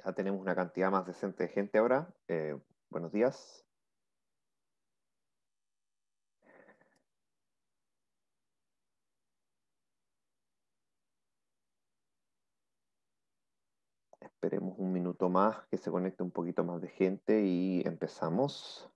Ya tenemos una cantidad más decente de gente ahora. Buenos días. Esperemos un minuto más que se conecte un poquito más de gente y empezamos.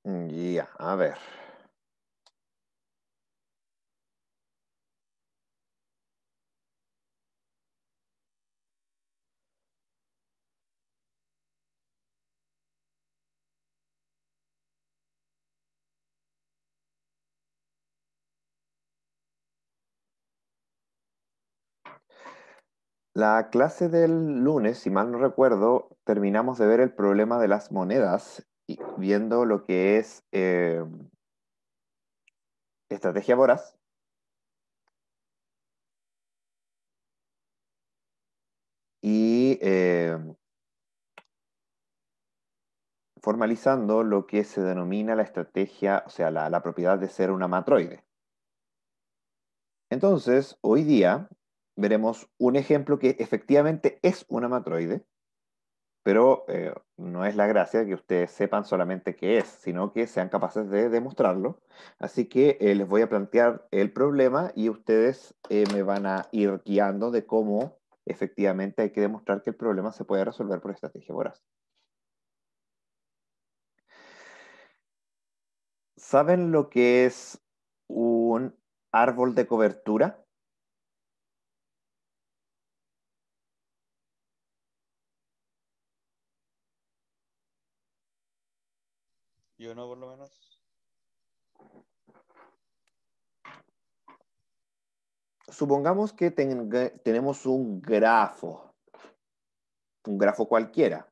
Ya, a ver. La clase del lunes, si mal no recuerdo, terminamos de ver el problema de las monedas y viendo lo que es estrategia voraz y formalizando lo que se denomina la estrategia, o sea, la propiedad de ser una matroide. Entonces, hoy día veremos un ejemplo que efectivamente es una matroide, pero no es la gracia que ustedes sepan solamente qué es, sino que sean capaces de demostrarlo. Así que les voy a plantear el problema y ustedes me van a ir guiando de cómo efectivamente hay que demostrar que el problema se puede resolver por estrategia voraz. ¿Saben lo que es un árbol de cobertura? Yo no, por lo menos. Supongamos que tenemos un grafo cualquiera.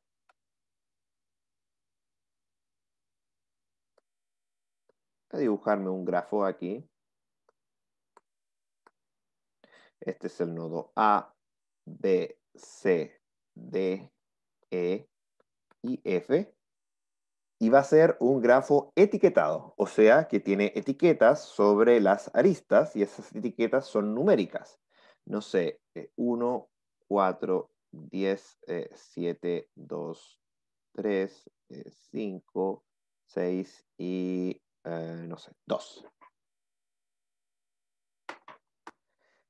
Voy a dibujarme un grafo aquí. Este es el nodo A, B, C, D, E y F. Y va a ser un grafo etiquetado, o sea que tiene etiquetas sobre las aristas y esas etiquetas son numéricas. No sé, 1, 4, 10, 7, 2, 3, 5, 6 y, no sé, 2.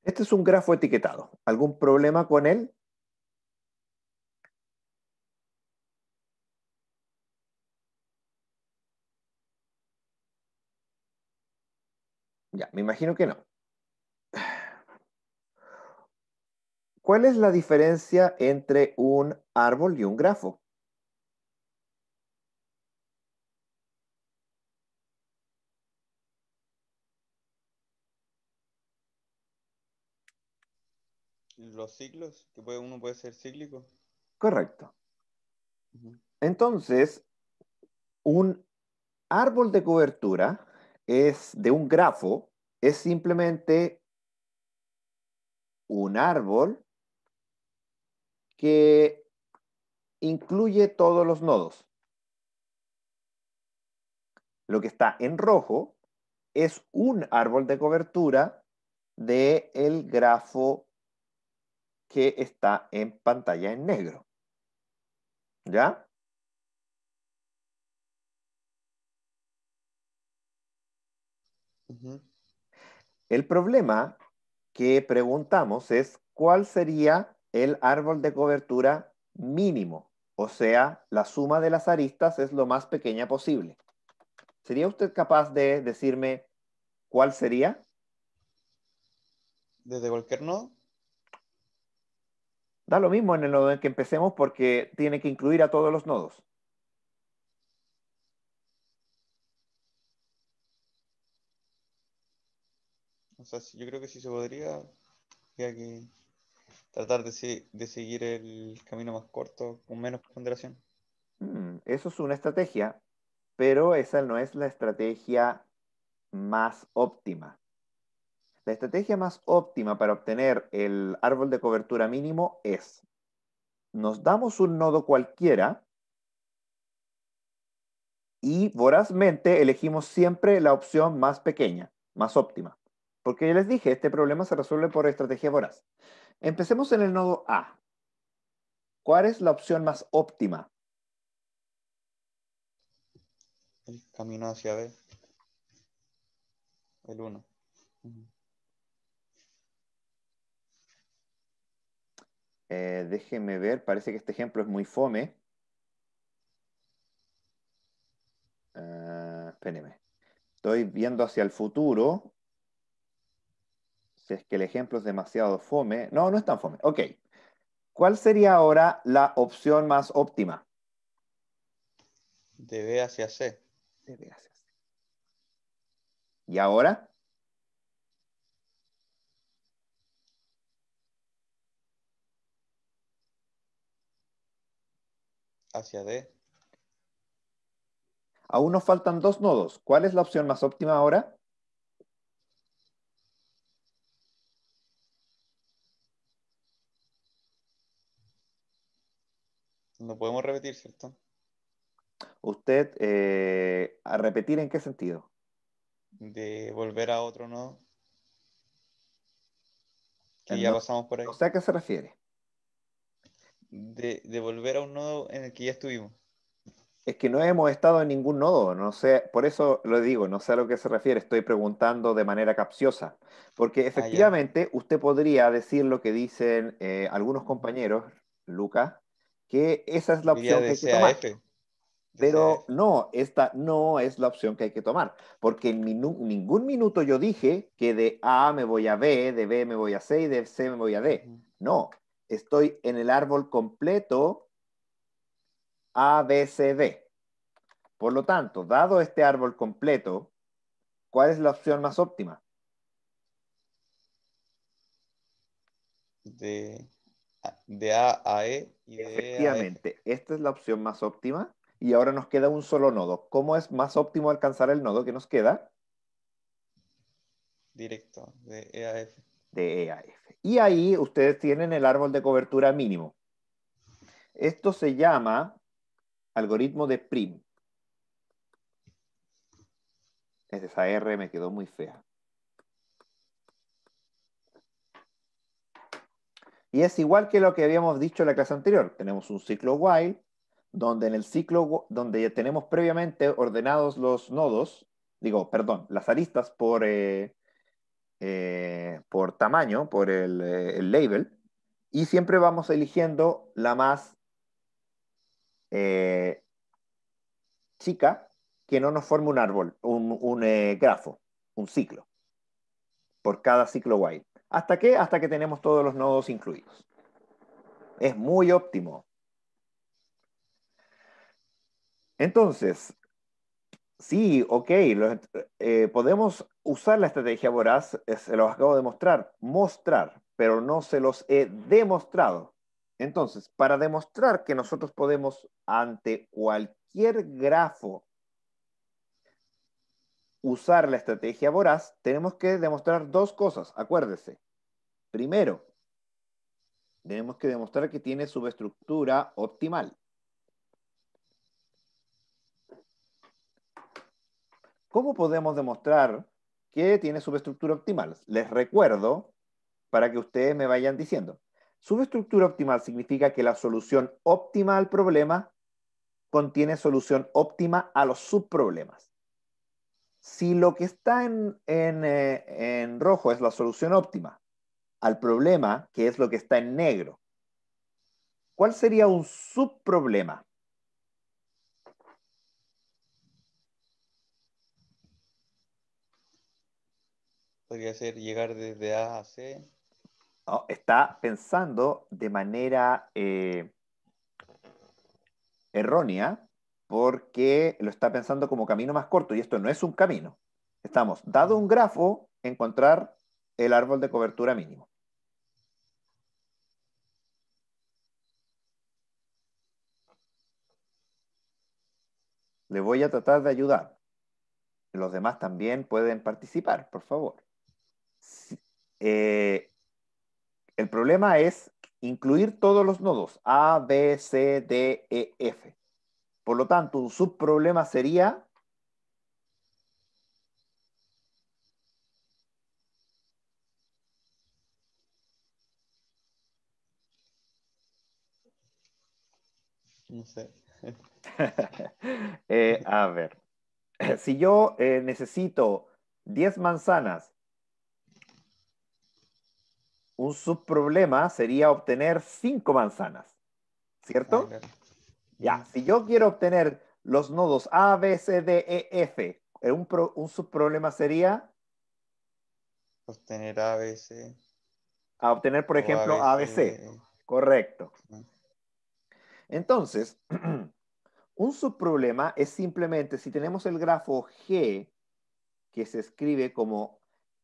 Este es un grafo etiquetado. ¿Algún problema con él? Ya, me imagino que no. ¿Cuál es la diferencia entre un árbol y un grafo? Los ciclos, que uno puede ser cíclico. Correcto. Ujú. Entonces, un árbol de cobertura es de un grafo, es simplemente un árbol que incluye todos los nodos. Lo que está en rojo es un árbol de cobertura del grafo que está en pantalla en negro. ¿Ya? Ujú. El problema que preguntamos es cuál sería el árbol de cobertura mínimo, o sea, la suma de las aristas es lo más pequeña posible. ¿Sería usted capaz de decirme cuál sería? Desde cualquier nodo. Da lo mismo en el nodo en que empecemos porque tiene que incluir a todos los nodos. O sea, yo creo que sí se podría, ya que tratar de seguir el camino más corto con menos ponderación. Eso es una estrategia, pero esa no es la estrategia más óptima. La estrategia más óptima para obtener el árbol de cobertura mínimo es, nos damos un nodo cualquiera y vorazmente elegimos siempre la opción más pequeña, más óptima. Porque ya les dije, este problema se resuelve por estrategia voraz. Empecemos en el nodo A. ¿Cuál es la opción más óptima? El camino hacia B, el 1. Déjenme ver, parece que este ejemplo es muy fome. Espérenme. Estoy viendo hacia el futuro. Si es que el ejemplo es demasiado fome. No, no es tan fome. Ok. ¿Cuál sería ahora la opción más óptima? De B hacia C, ¿Y ahora? hacia D. Aún nos faltan dos nodos. ¿Cuál es la opción más óptima ahora? No podemos repetir, ¿cierto? Usted, ¿a repetir en qué sentido? De volver a otro nodo, que ya No, pasamos por no ahí. sé a qué se refiere. De volver a un nodo en el que ya estuvimos. Es que no hemos estado en ningún nodo, no sé, por eso lo digo, no sé a lo que se refiere, estoy preguntando de manera capciosa, porque Ah, ya. efectivamente usted podría decir lo que dicen algunos compañeros, Lucas, que esa es la Diría opción que de hay que C a tomar, F. De C a pero F. no, esta no es la opción que hay que tomar, porque en ningún minuto yo dije que de A me voy a B, de B me voy a C y de C me voy a D. Ujú. No, estoy en el árbol completo A, B, C, D. Por lo tanto, dado este árbol completo, ¿cuál es la opción más óptima? De, de A a E y de E a F. Efectivamente, esta es la opción más óptima y ahora nos queda un solo nodo. ¿Cómo es más óptimo alcanzar el nodo que nos queda? Directo, de E a F. De E a F. Y ahí ustedes tienen el árbol de cobertura mínimo. Esto se llama algoritmo de Prim. Esa R me quedó muy fea. Y es igual que lo que habíamos dicho en la clase anterior. Tenemos un ciclo while, donde en el ciclo, donde ya tenemos previamente ordenados los nodos, digo, perdón, las aristas por tamaño, por el label, y siempre vamos eligiendo la más eh, chica que no nos forme un árbol, un grafo, un ciclo, por cada ciclo while. ¿Hasta qué? Hasta que tenemos todos los nodos incluidos. Es muy óptimo. Entonces, sí, ok, podemos usar la estrategia voraz, se los acabo de mostrar, pero no se los he demostrado. Entonces, para demostrar que nosotros podemos, ante cualquier grafo, usar la estrategia voraz, tenemos que demostrar dos cosas, acuérdese. Primero, tenemos que demostrar que tiene subestructura optimal. ¿Cómo podemos demostrar que tiene subestructura optimal? Les recuerdo para que ustedes me vayan diciendo. Subestructura optimal significa que la solución óptima al problema contiene solución óptima a los subproblemas. Si lo que está en rojo es la solución óptima al problema, que es lo que está en negro, ¿cuál sería un subproblema? Podría ser llegar desde A a C. ¿No? Está pensando de manera errónea porque lo está pensando como camino más corto y esto no es un camino. Estamos, dado un grafo, encontrar el árbol de cobertura mínimo. Le voy a tratar de ayudar. Los demás también pueden participar, por favor. Si- eh, el problema es incluir todos los nodos A, B, C, D, E, F. Por lo tanto, un subproblema sería No sé. a ver, si yo necesito 10 manzanas, un subproblema sería obtener 5 manzanas, Ah, ¿cierto? claro. Ya, Mm. si yo quiero obtener los nodos A, B, C, D, E, F, un subproblema sería Obtener A, B, C a obtener, por o A, ejemplo, B, A, C, B, C. D, E. Correcto. Mm. Entonces, un subproblema es simplemente si tenemos el grafo G, que se escribe como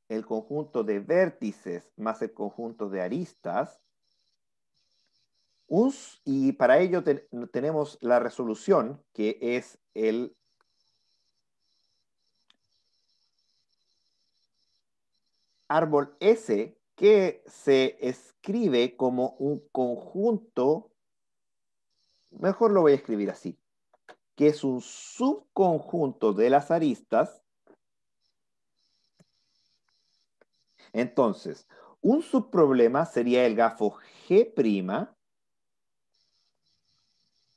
el conjunto de vértices más el conjunto de aristas, y para ello tenemos la resolución, que es el árbol S, que se escribe como un conjunto, mejor lo voy a escribir así, que es un subconjunto de las aristas. Entonces, un subproblema sería el grafo G',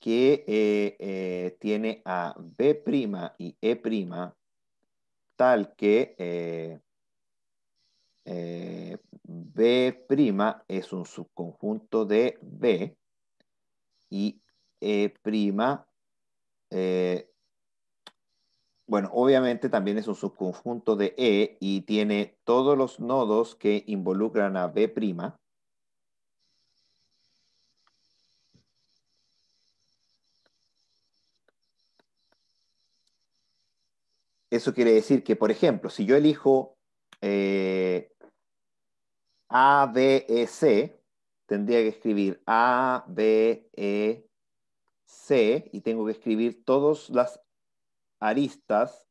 que tiene a B' y E', tal que B' es un subconjunto de B y E', eh, bueno, obviamente también es un subconjunto de E y tiene todos los nodos que involucran a B'. Eso quiere decir que, por ejemplo, si yo elijo eh, A, B, E, C, tendría que escribir A, B, E, C y tengo que escribir todas las aristas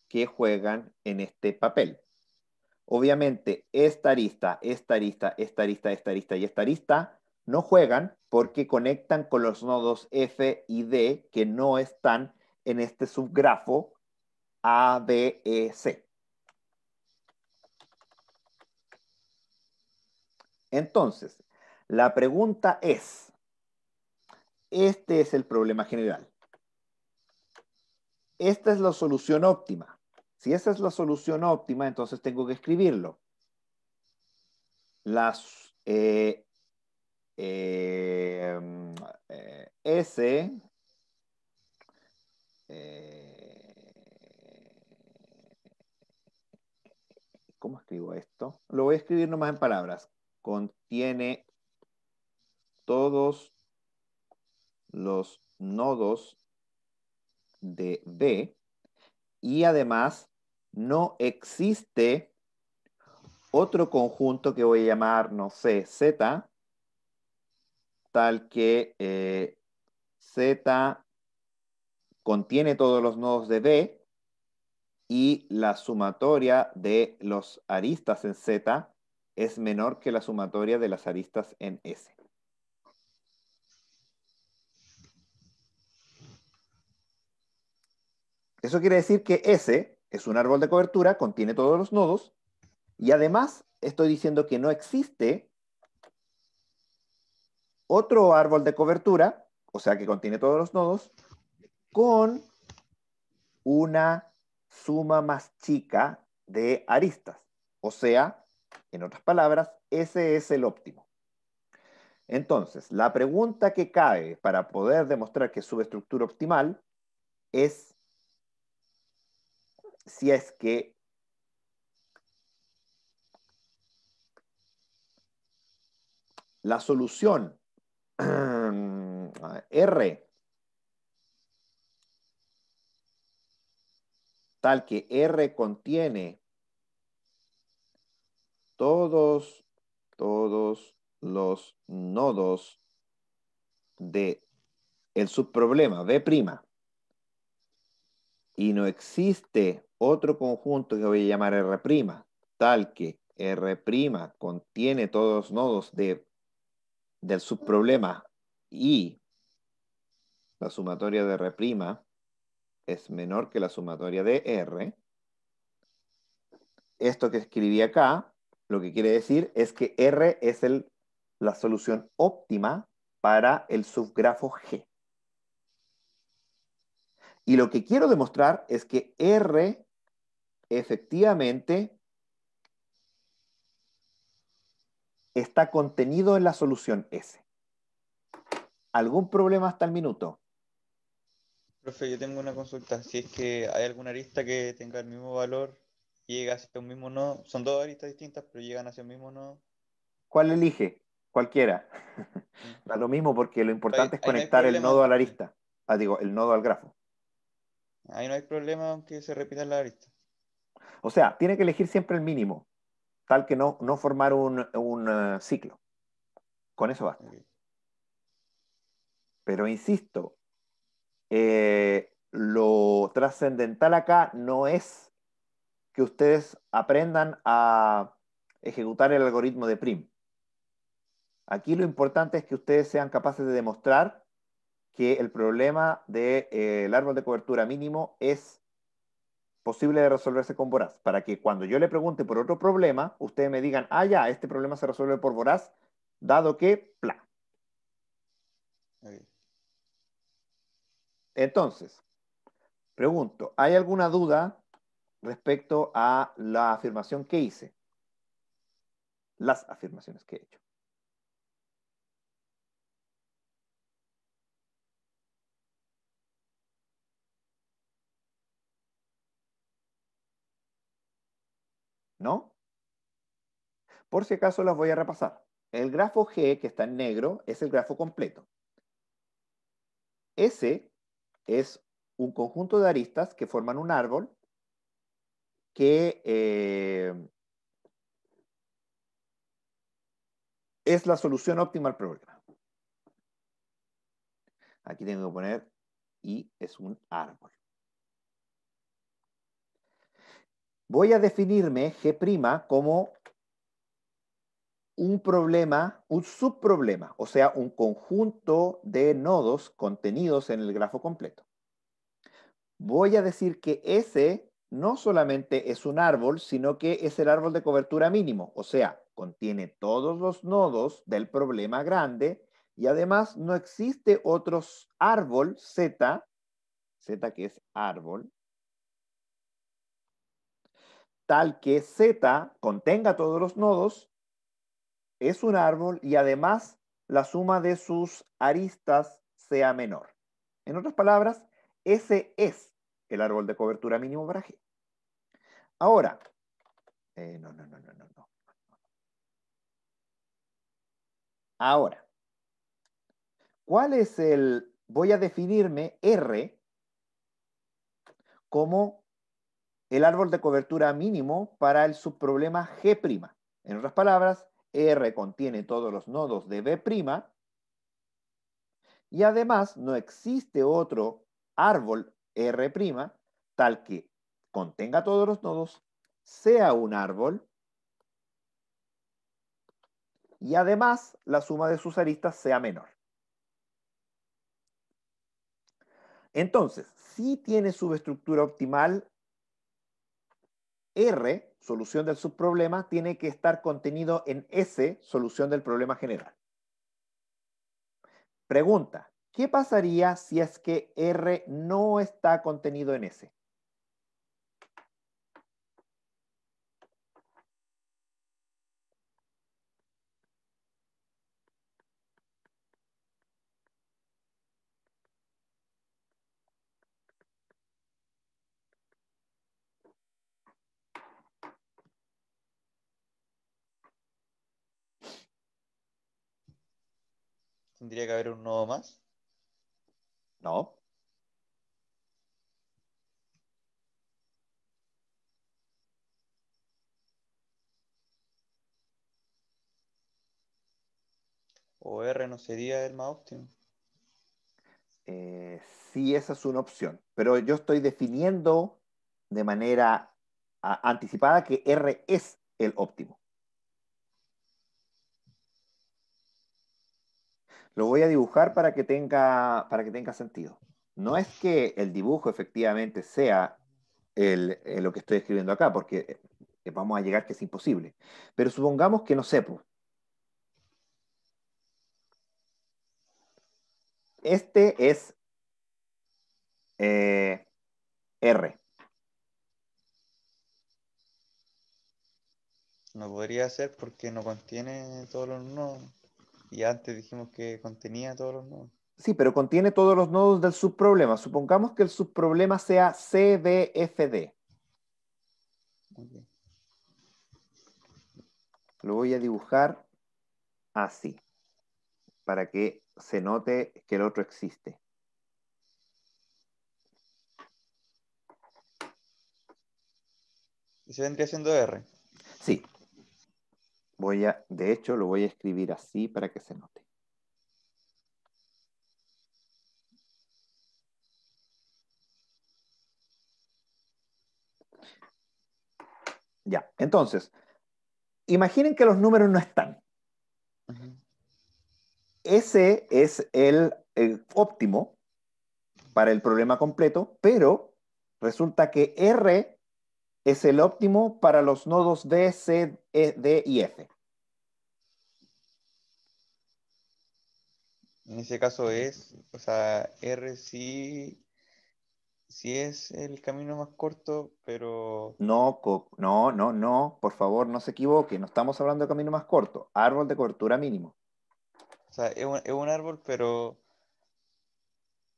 que juegan en este papel. Obviamente, esta arista, esta arista, esta arista, esta arista y esta arista no juegan porque conectan con los nodos F y D que no están en este subgrafo A, B, E, C. Entonces, la pregunta es, este es el problema general. Esta es la solución óptima. Si esa es la solución óptima, entonces tengo que escribirlo. Las eh, S, eh, ¿cómo escribo esto? Lo voy a escribir nomás en palabras. Contiene todos los nodos de B y además no existe otro conjunto que voy a llamar, no sé, Z, tal que Z contiene todos los nodos de B y la sumatoria de los aristas en Z es menor que la sumatoria de las aristas en S. Eso quiere decir que S es un árbol de cobertura, contiene todos los nodos, y además estoy diciendo que no existe otro árbol de cobertura, o sea que contiene todos los nodos, con una suma más chica de aristas. O sea, en otras palabras, ese es el óptimo. Entonces, la pregunta que cabe para poder demostrar que es subestructura optimal es si es que la solución R, tal que R contiene todos los nodos de el subproblema B', y no existe otro conjunto que voy a llamar R', tal que R' contiene todos los nodos del subproblema y la sumatoria de R' es menor que la sumatoria de R, esto que escribí acá, lo que quiere decir es que R es la solución óptima para el subgrafo G. Y lo que quiero demostrar es que R efectivamente está contenido en la solución S. ¿Algún problema hasta el minuto? Profe, yo tengo una consulta. Si es que hay alguna arista que tenga el mismo valor y llega hacia un mismo nodo, son dos aristas distintas, pero llegan hacia el mismo nodo. ¿Cuál elige? Cualquiera. Mm. Da lo mismo porque lo Ahí, importante es ahí no hay conectar el problema. nodo a la arista. Ah, digo, el nodo al grafo. Ahí no hay problema aunque se repitan las aristas. O sea, tiene que elegir siempre el mínimo, tal que no formar un ciclo. Con eso basta. Ok. Pero insisto, lo trascendental acá no es que ustedes aprendan a ejecutar el algoritmo de Prim. Aquí lo importante es que ustedes sean capaces de demostrar que el problema del árbol de cobertura mínimo es posible de resolverse con Voraz, para que cuando yo le pregunte por otro problema, ustedes me digan, ah, ya, este problema se resuelve por Voraz, dado que, bla. Ok. Entonces, pregunto, ¿hay alguna duda respecto a la afirmación que hice? Las afirmaciones que he hecho. ¿No? Por si acaso las voy a repasar. El grafo G, que está en negro, es el grafo completo. S es un conjunto de aristas que forman un árbol que es la solución óptima al problema. Aquí tengo que poner y es un árbol. Voy a definirme G' como un problema, un subproblema, o sea, un conjunto de nodos contenidos en el grafo completo. Voy a decir que S no solamente es un árbol, sino que es el árbol de cobertura mínimo, o sea, contiene todos los nodos del problema grande y además no existe otro árbol Z, Z que es árbol, tal que Z contenga todos los nodos, es un árbol y además la suma de sus aristas sea menor. En otras palabras, ese es el árbol de cobertura mínimo para G. Ahora, no. Ahora, ¿cuál es el? Voy a definirme R como el árbol de cobertura mínimo para el subproblema G'. En otras palabras, R contiene todos los nodos de B' y además no existe otro árbol R' tal que contenga todos los nodos, sea un árbol y además la suma de sus aristas sea menor. Entonces, si tiene subestructura optimal, R, solución del subproblema, tiene que estar contenido en S, solución del problema general. Pregunta, ¿qué pasaría si es que R no está contenido en S? Tendría que haber un nodo más. No. O R no sería el más óptimo. Sí, esa es una opción, pero yo estoy definiendo de manera anticipada que R es el óptimo. Lo voy a dibujar para que tenga sentido. No es que el dibujo efectivamente sea lo que estoy escribiendo acá, porque vamos a llegar que es imposible. Pero supongamos que no sé, pues, este es R. No podría ser porque no contiene todos los nodos. Y antes dijimos que contenía todos los nodos. Sí, pero contiene todos los nodos del subproblema. Supongamos que el subproblema sea CDFD. Ok. Lo voy a dibujar así, para que se note que el otro existe. Y se vendría siendo R. Sí, de hecho, lo voy a escribir así para que se note. Ya, entonces, imaginen que los números no están. Ujú. Ese es el óptimo para el problema completo, pero resulta que R es el óptimo para los nodos B, C, D y F. En ese caso es, o sea, R sí, sí es el camino más corto, pero, No, no, no, no, por favor, no se equivoque, no estamos hablando de camino más corto, árbol de cobertura mínimo. o sea, es un árbol, pero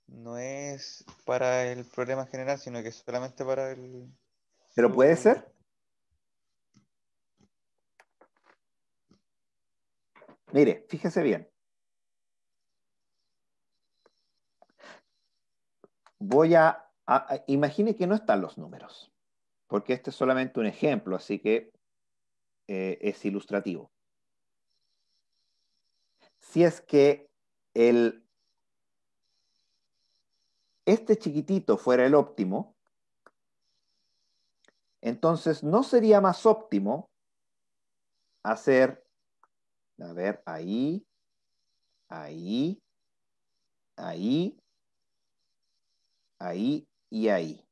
no es para el problema general, sino que es solamente para el Pero puede su. ser, mire, fíjese bien, imagine que no están los números, porque este es solamente un ejemplo, así que es ilustrativo. Si es que el, este chiquitito fuera el óptimo, entonces no sería más óptimo hacer, a ver, ahí, ahí, ahí, ahí y ahí.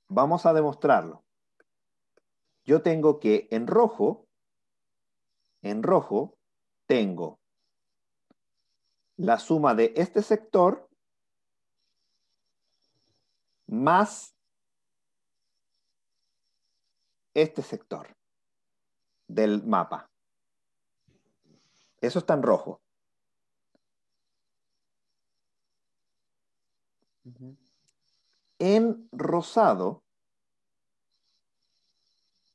Vamos a demostrarlo. Yo tengo que en rojo, tengo la suma de este sector más este sector del mapa. Eso está en rojo. Ujú. En rosado,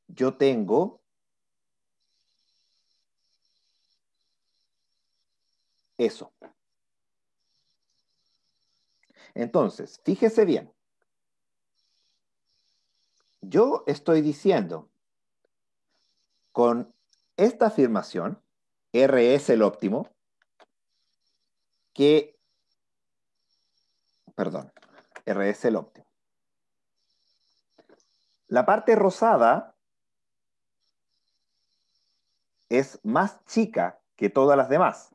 yo tengo eso. Entonces, fíjese bien. Yo estoy diciendo con esta afirmación, R es el óptimo, que, perdón, R es el óptimo. La parte rosada es más chica que todas las demás,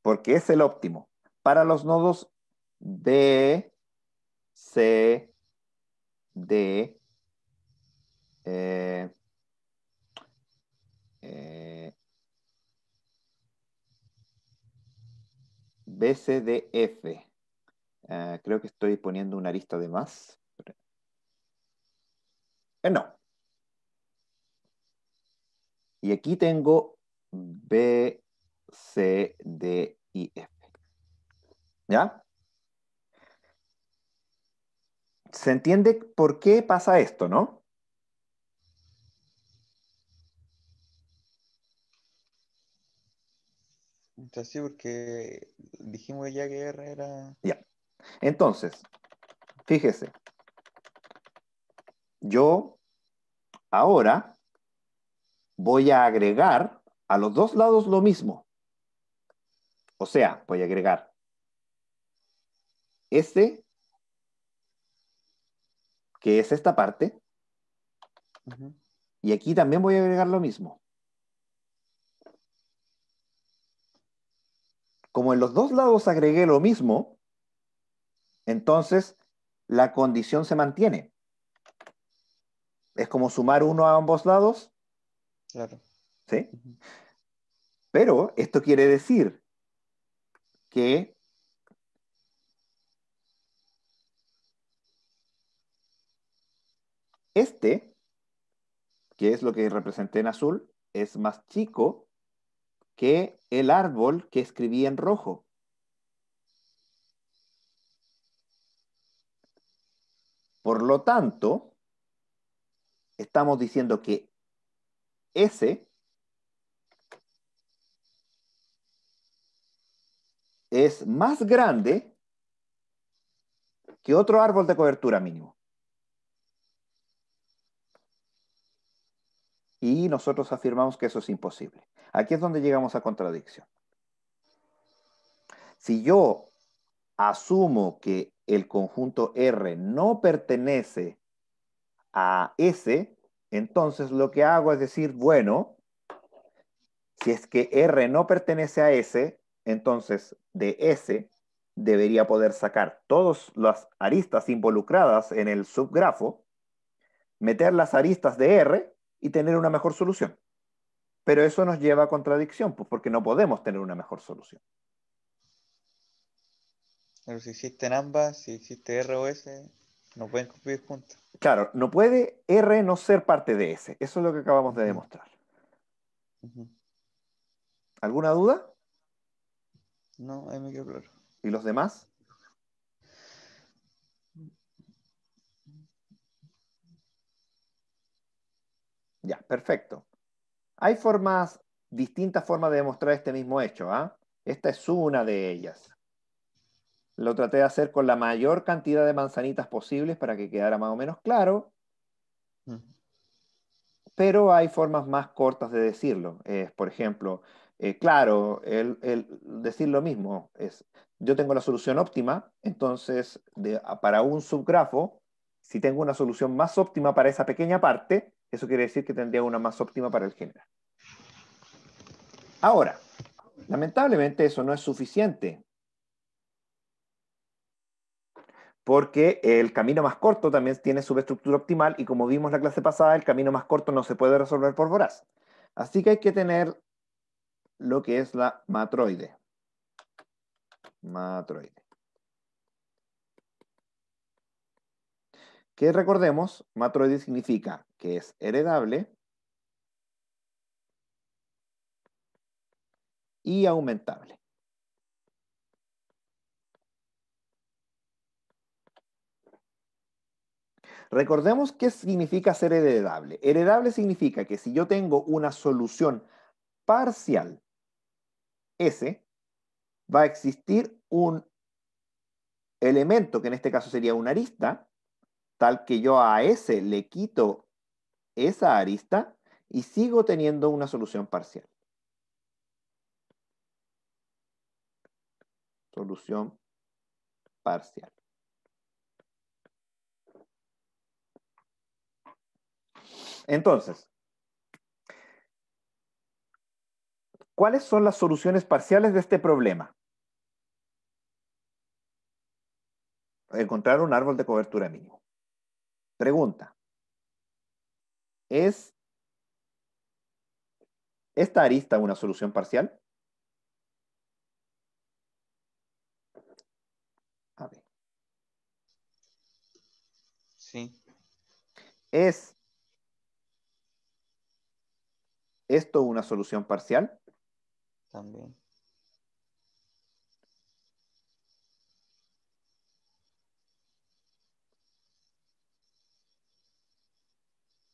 porque es el óptimo para los nodos B, C, D, eh, eh, B, C, D, F. Creo que estoy poniendo una arista de más. No. Y aquí tengo B, C, D y F. ¿Ya? ¿Se entiende por qué pasa esto, no? Entonces sí, porque dijimos ya que R era. Ya. Entonces, fíjese, yo ahora voy a agregar a los dos lados lo mismo. O sea, voy a agregar S, que es esta parte, Ujú. y aquí también voy a agregar lo mismo. Como en los dos lados agregué lo mismo, entonces la condición se mantiene. Es como sumar uno a ambos lados, Claro. ¿sí? Ujú. Pero esto quiere decir que este, que es lo que representé en azul, es más chico que el árbol que escribí en rojo. Por lo tanto, estamos diciendo que S es más grande que otro árbol de cobertura mínimo. Y nosotros afirmamos que eso es imposible. Aquí es donde llegamos a contradicción. Si yo asumo que el conjunto R no pertenece a S, entonces lo que hago es decir, bueno, si es que R no pertenece a S, entonces de S debería poder sacar todas las aristas involucradas en el subgrafo, meter las aristas de R y tener una mejor solución. Pero eso nos lleva a contradicción, pues porque no podemos tener una mejor solución. Pero si existen ambas, si existe R o S, no pueden convivir juntas. Claro, no puede R no ser parte de S. Eso es lo que acabamos de Ujú, demostrar. ujú. ¿Alguna duda? No, ahí me quedó claro. ¿Y los demás? Ya, perfecto. Hay distintas formas de demostrar este mismo hecho, ¿ah? Esta es una de ellas. Lo traté de hacer con la mayor cantidad de manzanitas posibles para que quedara más o menos claro, Ujú. pero hay formas más cortas de decirlo. Por ejemplo, claro, el decir lo mismo es, yo tengo la solución óptima, entonces para un subgrafo, si tengo una solución más óptima para esa pequeña parte, eso quiere decir que tendría una más óptima para el general. Ahora, lamentablemente eso no es suficiente, porque el camino más corto también tiene subestructura optimal y como vimos la clase pasada, el camino más corto no se puede resolver por voraz. Así que hay que tener lo que es la matroide. Matroide. Que recordemos, matroide significa que es heredable y aumentable. Recordemos qué significa ser heredable. Heredable significa que si yo tengo una solución parcial S, va a existir un elemento, que en este caso sería una arista, tal que yo a S le quito esa arista y sigo teniendo una solución parcial. Solución parcial. Entonces, ¿cuáles son las soluciones parciales de este problema? Encontrar un árbol de cobertura mínimo. Pregunta, ¿es esta arista una solución parcial? A ver. Sí, ¿Es esto una solución parcial? también.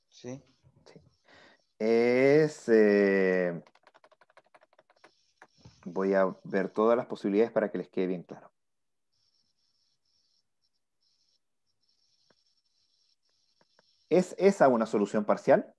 Sí, Sí. Es... voy a ver todas las posibilidades para que les quede bien claro. ¿Es esa una solución parcial?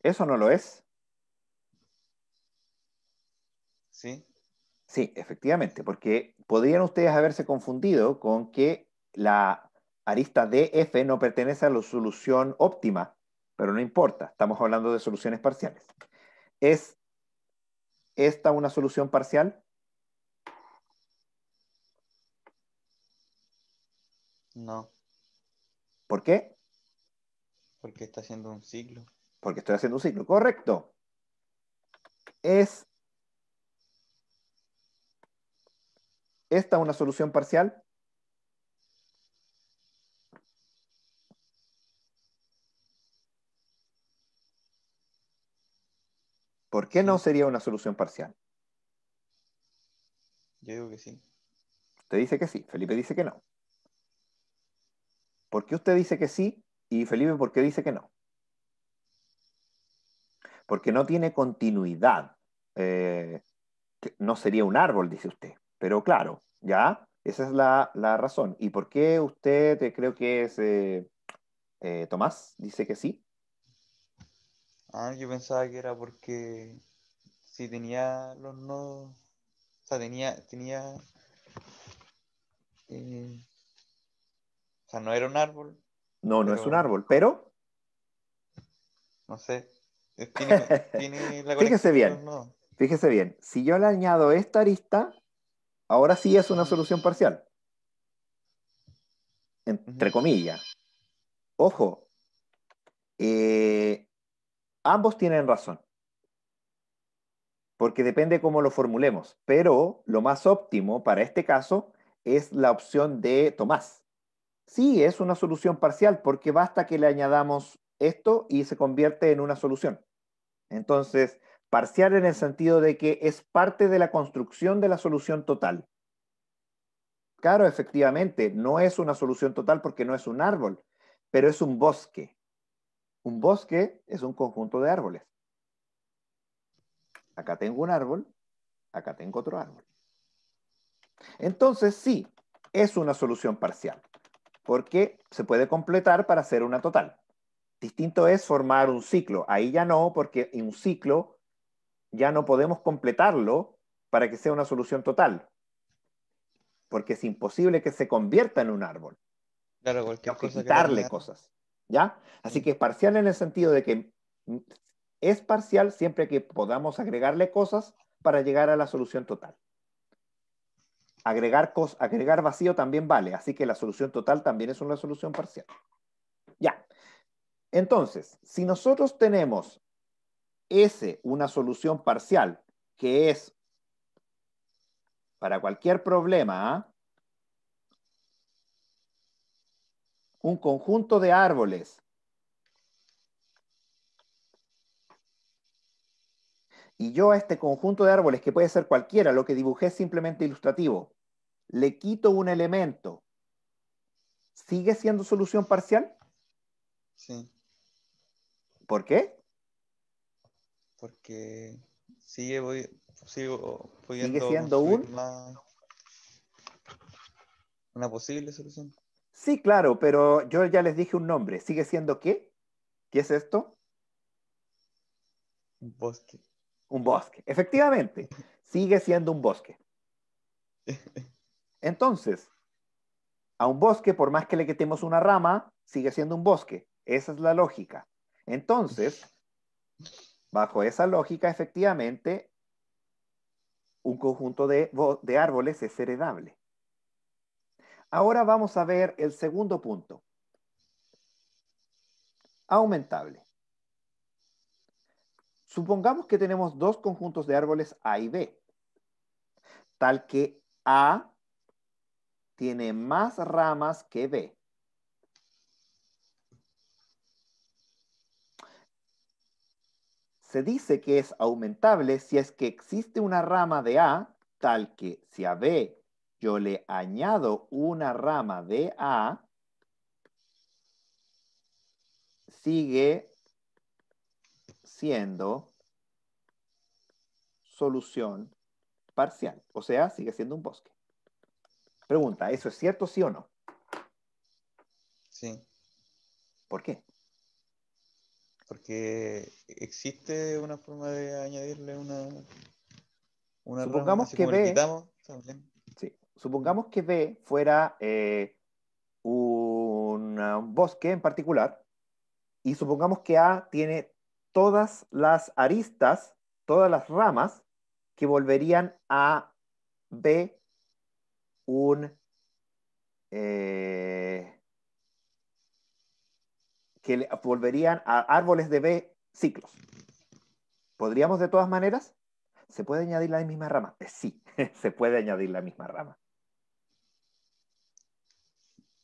¿Eso no lo es? ¿Sí? Sí, efectivamente, porque podrían ustedes haberse confundido con que la arista DF no pertenece a la solución óptima, pero no importa, estamos hablando de soluciones parciales. ¿Es esta una solución parcial? No, ¿Por qué? porque está haciendo un ciclo. Porque estoy haciendo un ciclo. Correcto. ¿Es esta una solución parcial? ¿Por qué no Sí, sería una solución parcial? yo digo que sí. Usted dice que sí, Felipe dice que no. ¿Por qué usted dice que sí y Felipe por qué dice que no? Porque no tiene continuidad. Eh, que no sería un árbol, dice usted. Pero claro, ya, esa es la razón. ¿Y por qué usted, creo que es Tomás, dice que sí? Ah, yo pensaba que era porque si tenía los nodos, o sea, eh, o sea, no era un árbol, No, no es un pero árbol, pero no sé, tiene la fíjese conexión de los bien, nodos. fíjese bien. Si yo le añado esta arista, ahora sí es una Ujú, solución parcial, entre ujú. comillas. Ojo, eh, ambos tienen razón, porque depende cómo lo formulemos, pero lo más óptimo para este caso es la opción de Tomás. Sí, es una solución parcial porque basta que le añadamos esto y se convierte en una solución. Entonces, parcial en el sentido de que es parte de la construcción de la solución total. Claro, efectivamente, no es una solución total porque no es un árbol, pero es un bosque. Un bosque es un conjunto de árboles. Acá tengo un árbol, acá tengo otro árbol. Entonces, sí, es una solución parcial, porque se puede completar para hacer una total. Distinto es formar un ciclo. Ahí ya no, porque en un ciclo ya no podemos completarlo para que sea una solución total, porque es imposible que se convierta en un árbol. Claro, cualquier Tenemos que cosa que le quitarle añada. cosas, ¿ya? Así Sí. que es parcial en el sentido de que es parcial siempre que podamos agregarle cosas para llegar a la solución total. Agregar vacío también vale, así que la solución total también es una solución parcial. Ya, entonces, si nosotros tenemos S, una solución parcial, que es para cualquier problema, ¿ah? Un conjunto de árboles, y yo a este conjunto de árboles, que puede ser cualquiera, lo que dibujé es simplemente ilustrativo, le quito un elemento, ¿sigue siendo solución parcial? Sí, ¿Por qué? porque sigo Sigue pudiendo siendo construir un... más una posible solución. Sí, claro, pero yo ya les dije un nombre. ¿Sigue siendo qué? ¿Qué es esto? Un bosque. Un bosque. Efectivamente, sigue siendo un bosque. Entonces, a un bosque, por más que le quitemos una rama, sigue siendo un bosque. Esa es la lógica. Entonces, bajo esa lógica, efectivamente, un conjunto de árboles es heredable. Ahora vamos a ver el segundo punto, aumentable. Supongamos que tenemos dos conjuntos de árboles A y B, tal que A tiene más ramas que B. Se dice que es aumentable si es que existe una rama de A, tal que si a B yo le añado una rama de A, sigue siendo solución parcial, o sea, sigue siendo un bosque. Pregunta, ¿eso es cierto, sí o no? Sí, ¿Por qué? Porque existe una forma de añadirle una rama, Supongamos así que como le B, quitamos también. sí, supongamos que B fuera un bosque en particular, y supongamos que A tiene todas las aristas, todas las ramas que volverían a B un eh, volverían a árboles de B ciclos. ¿Podríamos de todas maneras? ¿Se puede añadir la misma rama? Sí, se puede añadir la misma rama.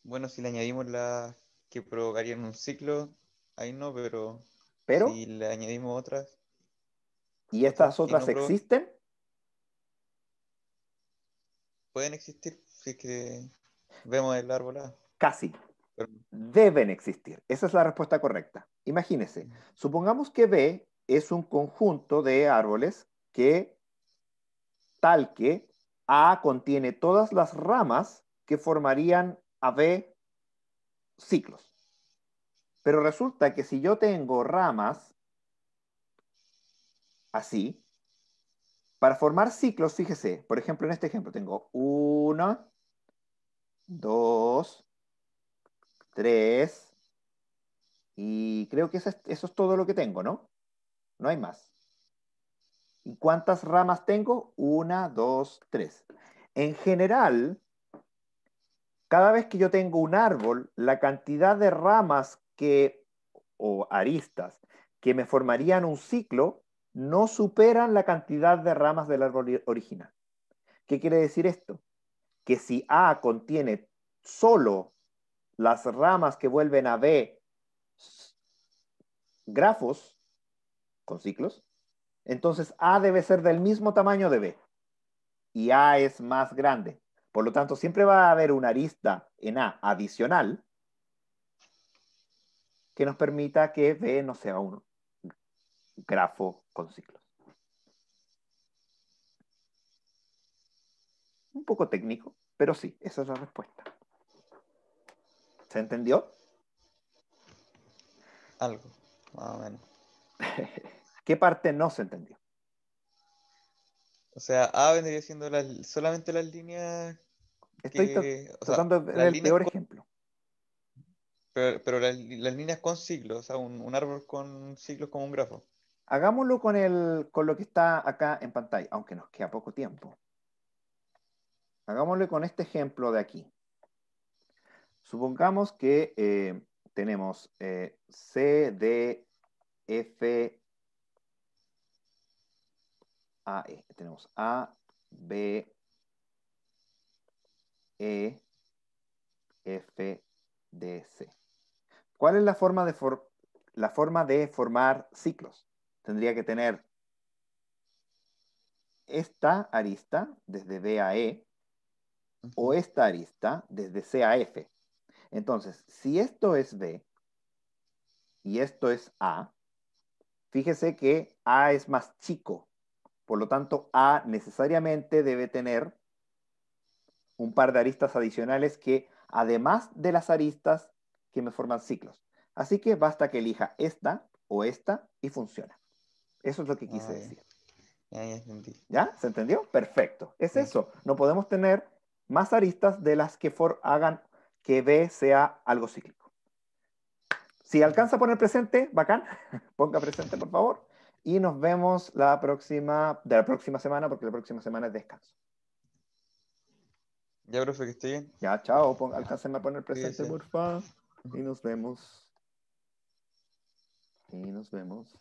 Bueno, si le añadimos las que provocarían un ciclo, ahí no, pero Pero, si le añadimos ¿y otras estas que otras no provocan, existen? pueden existir si es que vemos el árbol A. Casi. Pero, Deben existir. Esa es la respuesta correcta. Imagínese, supongamos que B es un conjunto de árboles que, tal que A contiene todas las ramas que formarían a B ciclos. Pero resulta que si yo tengo ramas así, para formar ciclos, fíjese, por ejemplo, en este ejemplo tengo 1, 2, 3, y creo que eso es todo lo que tengo, ¿no? No hay más. ¿Y cuántas ramas tengo? 1, 2, 3. En general, cada vez que yo tengo un árbol, la cantidad de ramas o aristas que me formarían un ciclo no superan la cantidad de ramas del árbol original. ¿Qué quiere decir esto? Que si A contiene solo las ramas que vuelven a B grafos con ciclos, entonces A debe ser del mismo tamaño de B y A es más grande. Por lo tanto, siempre va a haber una arista en A adicional que nos permita que B no sea un grafo con ciclos. Un poco técnico, pero sí, esa es la respuesta. ¿Se entendió? algo, más o menos. ¿Qué parte no se entendió? O sea, A vendría siendo solamente las líneas Estoy que, o sea, tratando de ver las el líneas peor ejemplo. pero las líneas con ciclos, o sea, un árbol con ciclos como un grafo. Hagámoslo con lo que está acá en pantalla, aunque nos queda poco tiempo. Hagámoslo con este ejemplo de aquí. Supongamos que tenemos C, D, F, A, E. Tenemos A, B, E, F, D, C. ¿Cuál es la forma de formar ciclos? Tendría que tener esta arista desde B a E o Ujú. esta arista desde C a F. Entonces, si esto es B y esto es A, fíjese que A es más chico. Por lo tanto, A necesariamente debe tener un par de aristas adicionales que, además de las aristas que me forman ciclos. Así que basta que elija esta o esta y funciona. Eso es lo que quise Ah, ya, decir. ya entendí. ¿Ya? ¿Se entendió? Perfecto. Es Sí. eso. No podemos tener más aristas de las que hagan que B sea algo cíclico. Si alcanza a poner presente, bacán. Ponga presente, por favor. Y nos vemos de la próxima semana, porque la próxima semana es descanso. Ya, profe, que esté bien. Ya, chao. Alcáncenme a poner presente, Cuídese. porfa. Y nos vemos. Y nos vemos.